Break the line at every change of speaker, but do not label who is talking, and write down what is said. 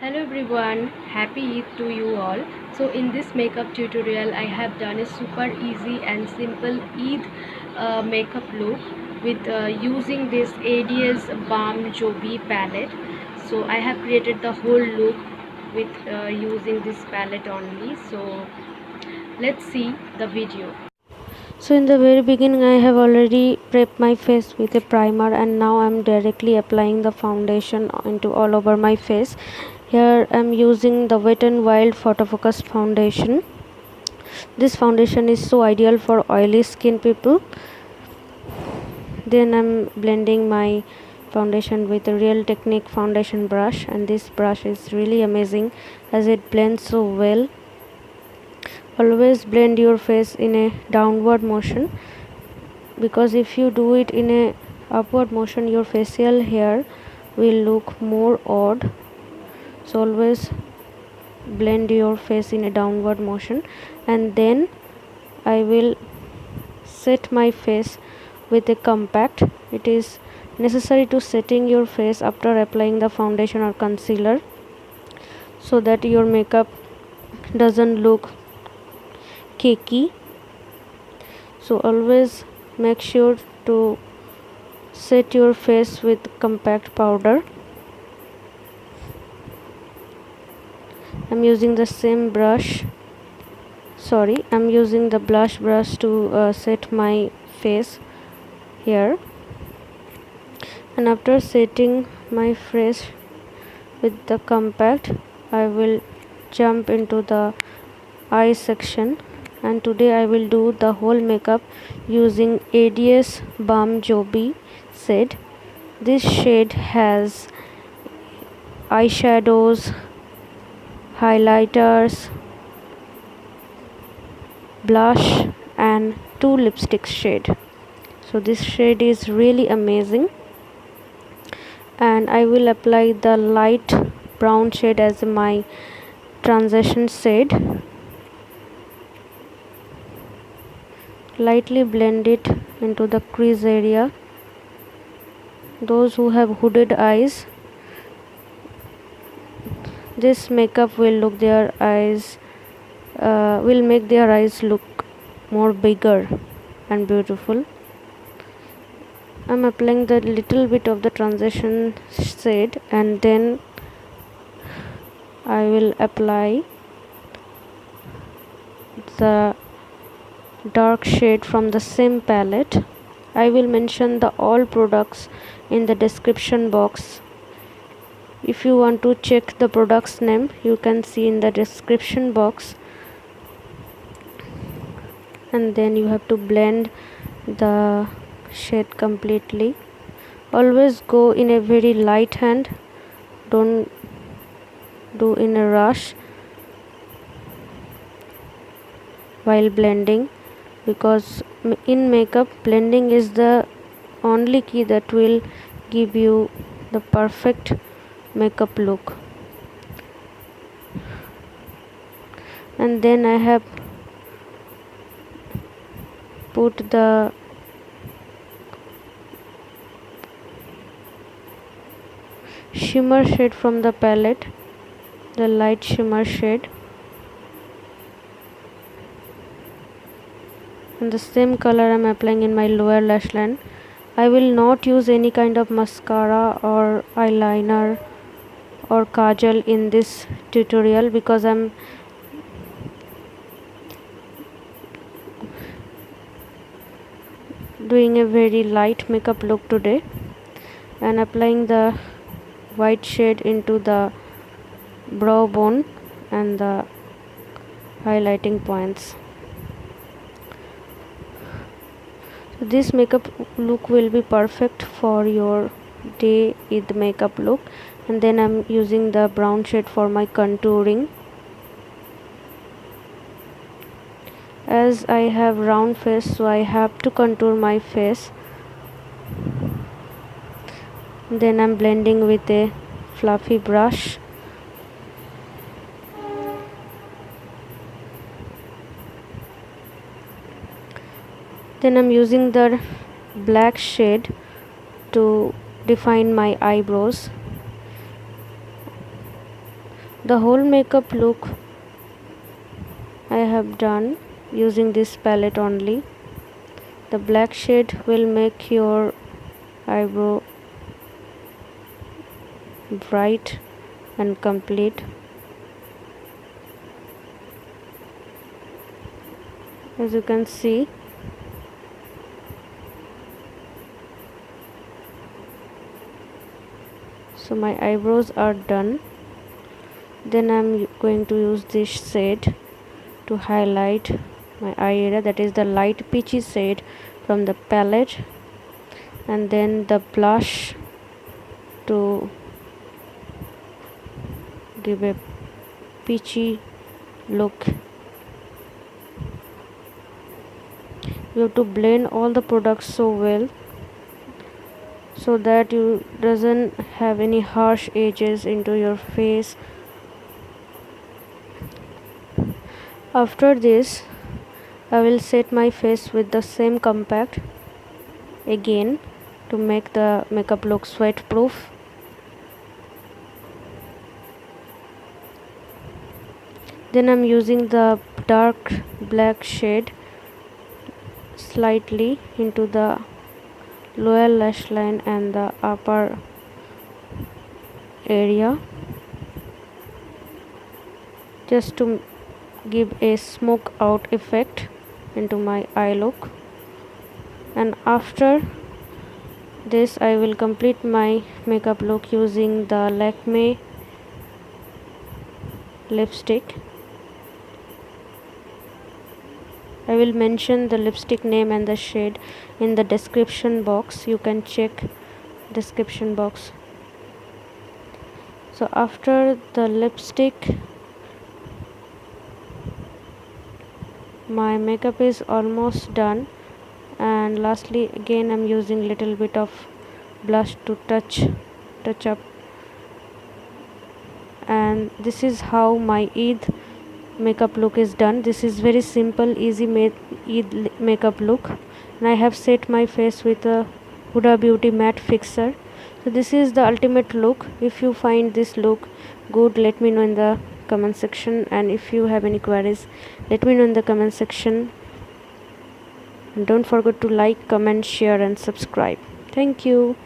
Hello everyone, happy Eid to you all. So in this makeup tutorial I have done a super easy and simple Eid makeup look with using this ADS balm Jovi palette. So I have created the whole look with using this palette only. So let's see the video. So in the very beginning I have already prepped my face with a primer, and now I'm directly applying the foundation into all over my face. Here I'm using the Wet n Wild photofocus foundation. This foundation is so ideal for oily skin people. Then I'm blending my foundation with a Real Technique foundation brush, and this brush is really amazing as it blends so well. Always blend your face in a downward motion, because if you do it in a upward motion your facial hair will look more odd. So always blend your face in a downward motion, and then I will set my face with a compact. It is necessary to setting your face after applying the foundation or concealer so that your makeup doesn't look cakey. So always make sure to set your face with compact powder. I'm using the same brush, I'm using the blush brush to set my face here. And after setting my face with the compact, I will jump into the eye section, and today I will do the whole makeup using ADS balm Jovi shade. This shade has eyeshadows, highlighters, blush and 2 lipstick shade. So this shade is really amazing, and I will apply the light brown shade as my transition shade. Lightly blend it into the crease area. Those who have hooded eyes, this makeup will look their eyes will make their eyes look more bigger and beautiful. I'm applying the little bit of the transition shade, and then I will apply the dark shade from the same palette. I will mention the all products in the description box. If you want to check the product's name, you can see in the description box. And then you have to blend the shade completely. Always go in a very light hand, don't do in a rush while blending, because in makeup blending is the only key that will give you the perfect makeup look. And then I have put the shimmer shade from the palette, the light shimmer shade, and the same color I'm applying in my lower lash line. I will not use any kind of mascara or eyeliner or kajal in this tutorial, because I'm doing a very light makeup look today, and applying the white shade into the brow bone and the highlighting points. So this makeup look will be perfect for your day Eid makeup look. And then I'm using the brown shade for my contouring. As I have round face, so I have to contour my face. Then I'm blending with a fluffy brush. Then I'm using the black shade to define my eyebrows. The whole makeup look I have done using this palette only. The black shade will make your eyebrow bright and complete. As you can see, so my eyebrows are done. Then I'm going to use this shade to highlight my eye area, that is the light peachy shade from the palette, and then the blush to give a peachy look. You have to blend all the products so well so that you doesn't have any harsh edges into your face. After this, I will set my face with the same compact again to make the makeup look sweat proof. Then I'm using the dark black shade slightly into the lower lash line and the upper area, just to give a smoke out effect into my eye look. And after this, I will complete my makeup look using the Lakme lipstick. I will mention the lipstick name and the shade in the description box. You can check description box. So after the lipstick, my makeup is almost done, and lastly again I'm using little bit of blush to touch up. And this is how my Eid makeup look is done. This is very simple, easy made Eid makeup look, and I have set my face with a Huda Beauty matte fixer. So this is the ultimate look. If you find this look good, let me know in the comment section, and if you have any queries, let me know in the comment section. And don't forget to like, comment, share and subscribe. Thank you.